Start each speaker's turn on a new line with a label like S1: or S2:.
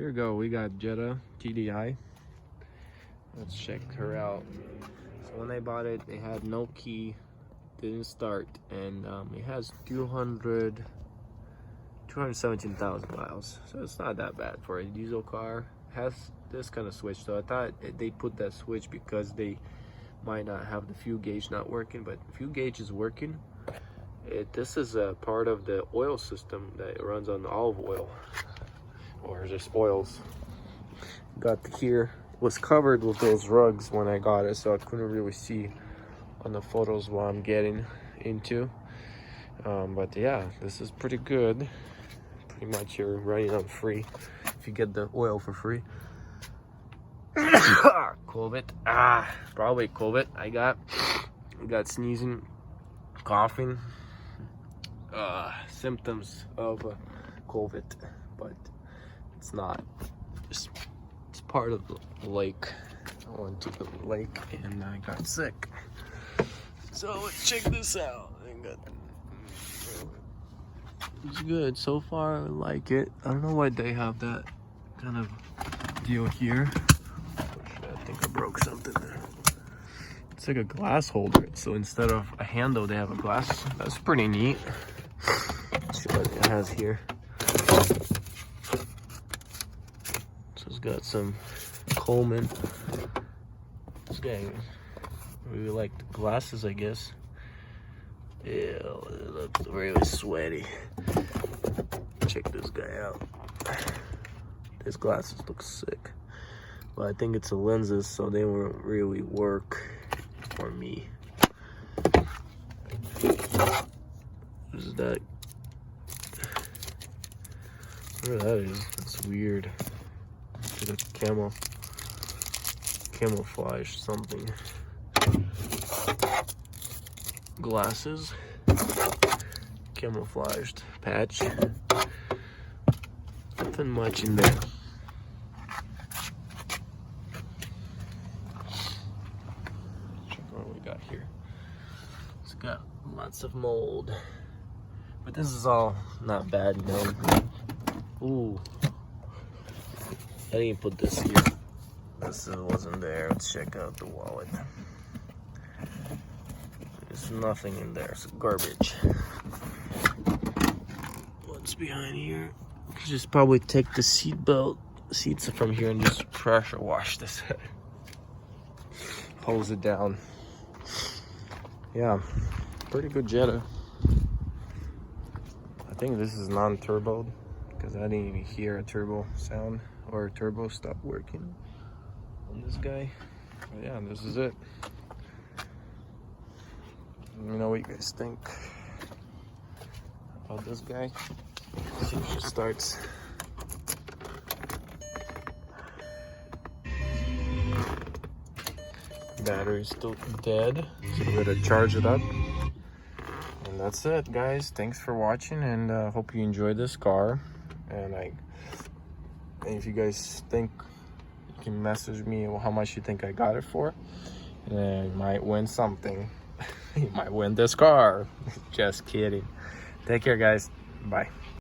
S1: Here we go, we got Jetta TDI. Let's check her out. So when I bought it, it had no key, didn't start, and it has 217,000 miles. So it's not that bad for a diesel car. Has this kind of switch, so I thought they put that switch because they might not have the fuel gauge not working, but the fuel gauge is working. This is a part of the oil system that runs on olive oil, or just oils. Got here, was covered with those rugs when I got it, so I couldn't really see on the photos what I'm getting into. But yeah, this is pretty good. Pretty much you're running on free if you get the oil for free. COVID, probably COVID. I got sneezing, coughing, symptoms of COVID, but it's not. It's part of the lake. I went to the lake and I got sick. So check this out. It's good so far. I like it. I don't know why they have that kind of deal here. I think I broke something there. It's like a glass holder. So instead of a handle, they have a glass. That's pretty neat. Let's see what it has here. So it's got some Coleman. This guy really like the glasses, I guess. Ew, it looks really sweaty. Check this guy out. His glasses look sick. But I think it's the lenses, so they won't really work for me. What is that? Where that is? That's weird. It's like a camouflage something. Glasses, camouflaged patch. Nothing much in there. Check what we got here. It's got lots of mold, but this is all not bad, you know. Ooh, I didn't put this here. This wasn't there. Let's check out the wallet. There's nothing in there. It's garbage. What's behind here? Just probably take the seats from here and just pressure wash this. Hose it down. Yeah, pretty good Jetta. I think this is non-turbo because I didn't even hear a turbo sound or a turbo stop working on this guy. But yeah, this is it. Let me know what you guys think about this guy. See if it starts. Battery's still dead, so we gotta charge it up. And that's it, guys. Thanks for watching, and hope you enjoyed this car. And if you guys think, you can message me how much you think I got it for, and you might win something. You might win this car. Just kidding. Take care, guys. Bye.